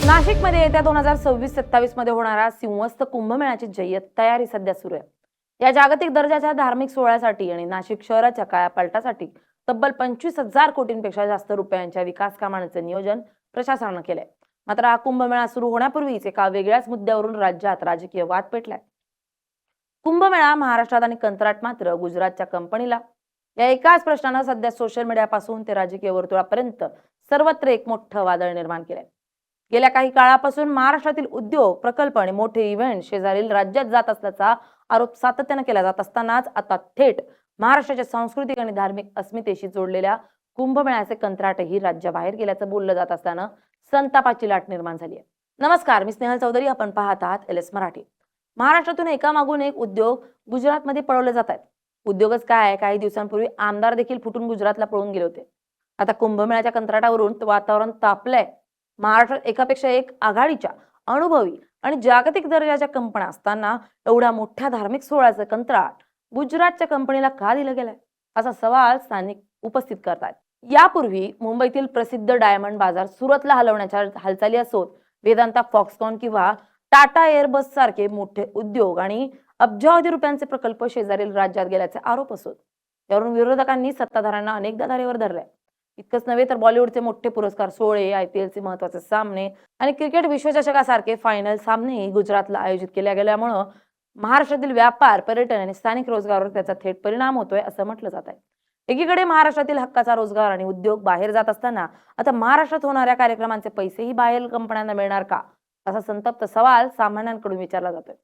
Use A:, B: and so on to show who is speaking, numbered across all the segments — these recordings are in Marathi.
A: नाशिकमध्ये येत्या 2026-27 मध्ये होणाऱ्या सिंहस्थ कुंभमेळ्याची जय्यत तयारी सध्या सुरू आहे। या जागतिक दर्जाच्या धार्मिक सोहळ्यासाठी आणि नाशिक शहराच्या कायापालटासाठी तब्बल 25,000 कोटींपेक्षा जास्त रुपयांच्या विकास कामांचे नियोजन प्रशासनाने केलंय। मात्र हा कुंभमेळा सुरू होण्यापूर्वीच एका वेगळ्याच मुद्द्यावरून राज्यात राजकीय वाद पेटलाय। कुंभमेळा महाराष्ट्रात आणि कंत्राट मात्र गुजरातच्या कंपनीला। या एकाच प्रश्नाने सध्या सोशल मीडियापासून ते राजकीय वर्तुळापर्यंत सर्वत्र एक मोठं वादळ निर्माण केलंय। गेल्या काही काळापासून महाराष्ट्रातील उद्योग प्रकल्प आणि मोठे इव्हेंट शेजारील राज्यात जात असल्याचा आरोप सातत्याने केला जात असतानाच आता थेट महाराष्ट्राच्या सांस्कृतिक आणि धार्मिक अस्मितेशी जोडलेल्या कुंभमेळ्याचे कंत्राटही राज्याबाहेर गेल्याचं बोललं जात असताना संतापाची लाट निर्माण झाली आहे। नमस्कार, मी स्नेहल चौधरी, आपण पाहत आहात LS मराठी। महाराष्ट्रातून एकामागून एक उद्योग गुजरातमध्ये पळवले जात आहेत। उद्योगच काय, काही दिवसांपूर्वी आमदार देखील फुटून गुजरातला पळून गेले होते। आता कुंभमेळ्याच्या कंत्राटावरून वातावरण तापलंय। महाराष्ट्रात एकापेक्षा एक आघाडीच्या अनुभवी आणि जागतिक दर्जाच्या कंपन्या असताना एवढ्या मोठ्या धार्मिक सोहळ्याचं कंत्राट गुजरातच्या कंपनीला का दिलं गेलंय, असा सवाल स्थानिक उपस्थित करतात। यापूर्वी मुंबईतील प्रसिद्ध डायमंड बाजार सुरतला हलवण्याच्या हालचाली असोत, वेदांता, फॉक्सकॉन किंवा टाटा एअरबस सारखे मोठे उद्योग आणि अब्जावधी रुपयांचे प्रकल्प शेजारील राज्यात गेल्याचे आरोप असोत, त्यावरून विरोधकांनी सत्ताधाऱ्यांना अनेकदा धारेवर धरलंय। इतकंच नव्हे तर बॉलिवूडचे मोठे पुरस्कार सोहळे, IPLचे महत्त्वाचे सामने आणि क्रिकेट विश्वचषकासारखे फायनल सामनेही गुजरातला आयोजित केल्या गेल्यामुळे महाराष्ट्रातील व्यापार, पर्यटन आणि स्थानिक रोजगारावर त्याचा थेट परिणाम होतोय असं म्हटलं जात आहे। एकीकडे महाराष्ट्रातील हक्काचा रोजगार आणि उद्योग बाहेर जात असताना आता महाराष्ट्रात होणाऱ्या कार्यक्रमांचे पैसेही बाहेर कंपन्यांना मिळणार का, असा संतप्त सवाल सामान्यांकडून विचारला जातोय।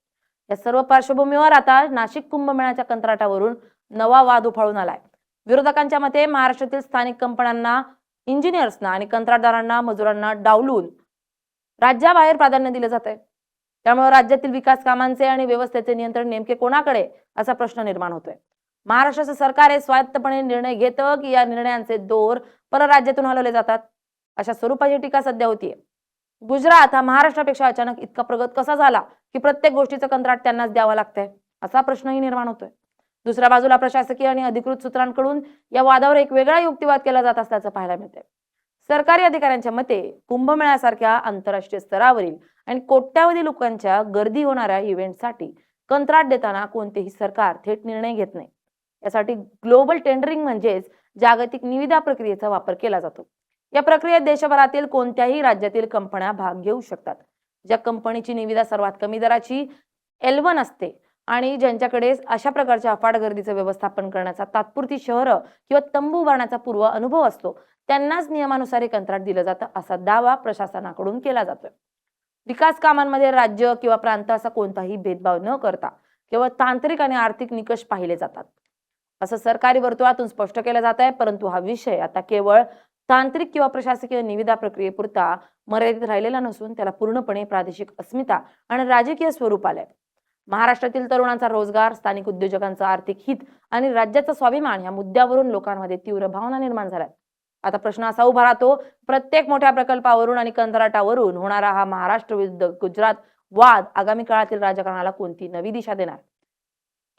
A: या सर्व पार्श्वभूमीवर आता नाशिक कुंभमेळ्याच्या कंत्राटावरून नवा वाद उफाळून आलाय। विरोधकांच्या मते महाराष्ट्रातील स्थानिक कंपन्यांना, इंजिनियर्सना आणि कंत्राटदारांना, मजुरांना डावलून राज्याबाहेर प्राधान्य दिले जाते। त्यामुळे राज्यातील विकास कामांचे आणि व्यवस्थेचे नियंत्रण नेमके कोणाकडे, असा प्रश्न निर्माण होतोय। महाराष्ट्राचं सरकार हे स्वायत्तपणे निर्णय घेतं की या निर्णयांचे दोर परराज्यातून हलवले जातात, अशा स्वरूपाची टीका सध्या होतीये। गुजरात हा महाराष्ट्रापेक्षा अचानक इतका प्रगत कसा झाला की प्रत्येक गोष्टीचं कंत्राट त्यांनाच द्यावं लागतंय, असा प्रश्नही निर्माण होतोय। दुसऱ्या बाजूला प्रशासकीय आणि अधिकृत सूत्रांकडून या वादावर एक वेगळा युक्तिवाद केला जात असल्याचं पाहायला मिळतंय। सरकारी अधिकाऱ्यांच्या मते कुंभमेळ्यासारख्या आंतरराष्ट्रीय स्तरावरील आणि कोट्यावधी लोकांच्या गर्दी होणाऱ्या इव्हेंटसाठी कंत्राट देताना कोणतेही सरकार थेट निर्णय घेत नाही। यासाठी ग्लोबल टेंडरिंग म्हणजेच जागतिक निविदा प्रक्रियेचा वापर केला जातो। या प्रक्रियेत देशभरातील कोणत्याही राज्यातील कंपन्या भाग घेऊ शकतात। ज्या कंपनीची निविदा सर्वात कमी दराची L1 असते आणि ज्यांच्याकडे अशा प्रकारच्या अफाट गर्दीचं व्यवस्थापन करण्याचा, तात्पुरती शहरं किंवा तंबू उभारण्याचा पूर्व अनुभव असतो, त्यांनाच नियमानुसार हे कंत्राट दिलं जातं, असा दावा प्रशासनाकडून केला जातोय। विकास कामांमध्ये राज्य किंवा प्रांत असा कोणताही भेदभाव न करता केवळ तांत्रिक आणि आर्थिक निकष पाहिले जातात, असं सरकारी वर्तुळातून स्पष्ट केलं जात आहे। परंतु हा विषय आता केवळ तांत्रिक किंवा प्रशासकीय निविदा प्रक्रियेपुरता मर्यादित राहिलेला नसून त्याला पूर्णपणे प्रादेशिक अस्मिता आणि राजकीय स्वरूप आलंय। महाराष्ट्रातील तरुणांचा रोजगार, स्थानिक उद्योजकांचं आर्थिक हित आणि राज्याचा स्वाभिमान या मुद्द्यावरून लोकांमध्ये तीव्र भावना निर्माण झाल्यात। आता प्रश्न असा उभा राहतो, प्रत्येक मोठ्या प्रकल्पावरून आणि कंत्राटावरून होणारा हा महाराष्ट्र विरुद्ध गुजरात वाद आगामी काळातील राजकारणाला कोणती नवी दिशा देणार?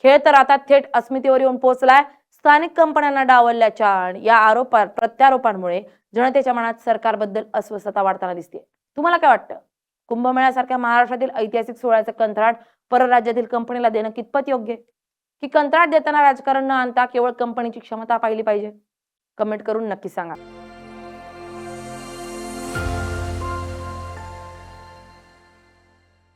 A: खेळ तर आता थेट अस्मितेवर येऊन पोहोचलाय। स्थानिक कंपन्यांना डावलल्याच्या या प्रत्यारोपांमुळे जनतेच्या मनात सरकारबद्दल अस्वस्थता वाढताना दिसते। तुम्हाला काय वाटतं? कुंभमेळ्यासारख्या महाराष्ट्रातील ऐतिहासिक सोहळ्याचं कंत्राट परराज्यातील कंपनीला देणं कितपत योग्य आहे, की कंत्राट देताना राजकारण न आणता केवळ कंपनीची क्षमता पाहिली पाहिजे? कमेंट करून नक्की सांगा।